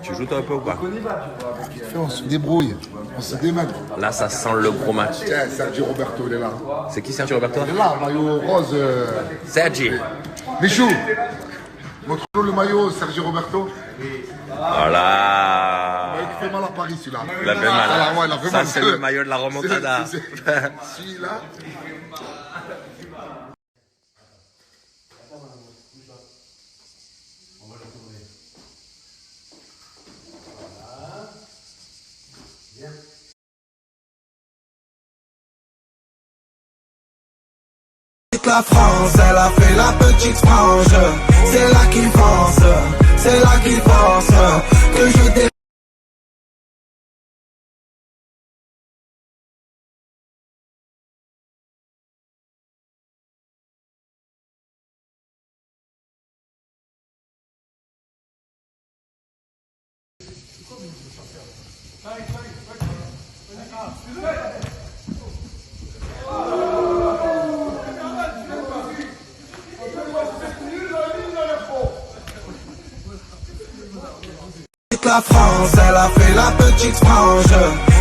Tu joues toi un peu ou pas? On se débrouille, on se démène. Là, ça sent le gros match. Tiens, Sergio Roberto, il est là. C'est qui Sergio Roberto? Il est là, maillot rose. Sergi. Michou, montre-nous le maillot Sergio Roberto. Voilà. Il fait mal à Paris celui-là. Il a fait mal. Ah, ouais, il a fait Ça, mal. c'est le maillot de la remontada. Celui-là. La France, elle a fait la petite frange. C'est là qu'il pense, c'est là qu'il pense que je dé... La France, elle a fait la petite frange.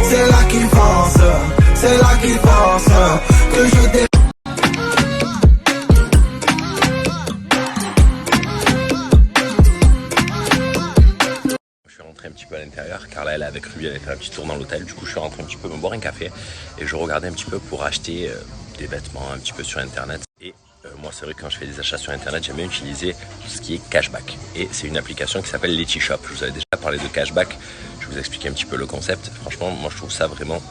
C'est là qu'il pense, c'est là qu'il pense que je dé... Je suis rentré un petit peu à l'intérieur. Carla, elle est avec Ruby, elle a fait un petit tour dans l'hôtel. Du coup, je suis rentré un petit peu me boire un café et je regardais un petit peu pour acheter des vêtements un petit peu sur internet. Et moi, c'est vrai que quand je fais des achats sur internet, j'aime bien utiliser tout ce qui est cashback. Et c'est une application qui s'appelle Letishop. Je vous avais déjà parlé de cashback. Je vous expliquer un petit peu le concept. Franchement, moi, je trouve ça vraiment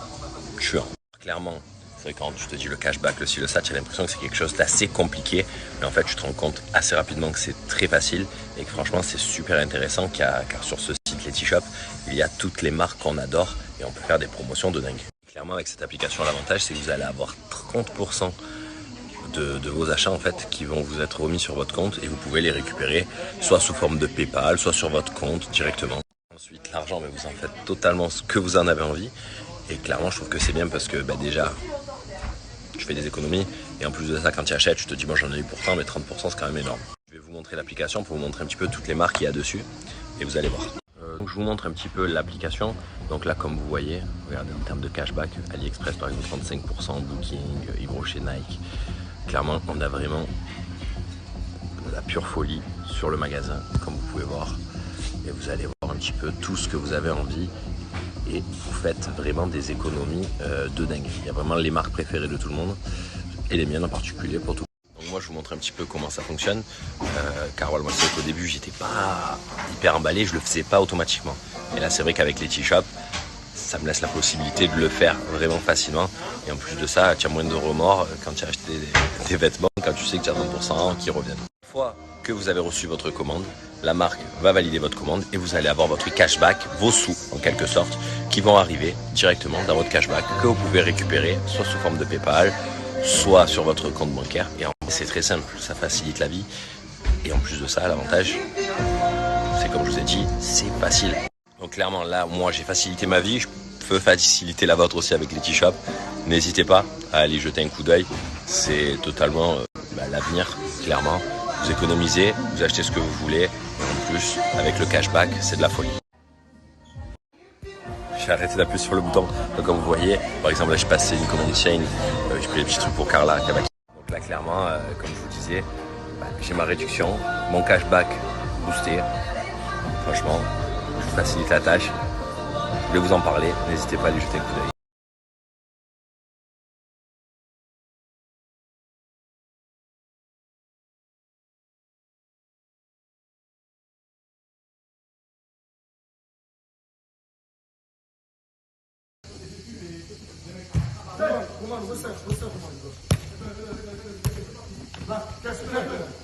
tuant. Clairement, c'est vrai que quand tu te dis le cashback, le ci, le ça, tu as l'impression que c'est quelque chose d'assez compliqué. Mais en fait, tu te rends compte assez rapidement que c'est très facile et que franchement, c'est super intéressant car sur ce site Letishop, il y a toutes les marques qu'on adore et on peut faire des promotions de dingue. Clairement, avec cette application, l'avantage, c'est que vous allez avoir 30% de vos achats en fait qui vont vous être remis sur votre compte et vous pouvez les récupérer soit sous forme de PayPal, soit sur votre compte directement. Ensuite, l'argent, mais vous en faites totalement ce que vous en avez envie. Et clairement, je trouve que c'est bien parce que déjà, tu fais des économies. Et en plus de ça, quand tu achètes, tu te dis, bon, j'en ai eu pourtant, mais 30%, c'est quand même énorme. Je vais vous montrer l'application pour vous montrer un petit peu toutes les marques qu'il y a dessus. Et vous allez voir. Donc, je vous montre un petit peu l'application. Donc là, comme vous voyez, regardez en termes de cashback, AliExpress par exemple, 35%, Booking, Hydro chez Nike. Clairement, on a vraiment de la pure folie sur le magasin, comme vous pouvez voir. Et vous allez voir un petit peu tout ce que vous avez envie et vous faites vraiment des économies de dingue. Il y a vraiment les marques préférées de tout le monde et les miennes en particulier pour tout. Donc moi je vous montre un petit peu comment ça fonctionne car voilà, moi c'est qu'au début j'étais pas hyper emballé, je le faisais pas automatiquement. Et là c'est vrai qu'avec Letishop, ça me laisse la possibilité de le faire vraiment facilement et en plus de ça tu as moins de remords quand tu as acheté des vêtements, quand tu sais que tu as 30% qui reviennent. Une fois que vous avez reçu votre commande, la marque va valider votre commande et vous allez avoir votre cashback, vos sous en quelque sorte, qui vont arriver directement dans votre cashback que vous pouvez récupérer soit sous forme de PayPal, soit sur votre compte bancaire. Et c'est très simple, ça facilite la vie. Et en plus de ça, l'avantage, c'est comme je vous ai dit, c'est facile. Donc clairement là, moi j'ai facilité ma vie, je peux faciliter la vôtre aussi avec Letishop. N'hésitez pas à aller jeter un coup d'œil, c'est totalement l'avenir, clairement. Vous économisez, vous achetez ce que vous voulez, et en plus, avec le cashback, c'est de la folie. J'ai arrêté d'appuyer sur le bouton, donc comme vous voyez, par exemple là je passais une commande chain, j'ai pris des petits trucs pour Carla, Kabaki. Donc là clairement, comme je vous disais, j'ai ma réduction, mon cashback boosté. Franchement, je vous facilite la tâche, je voulais vous en parler, n'hésitez pas à aller jeter un coup d'œil. Comando, você, comando. Lá, quer se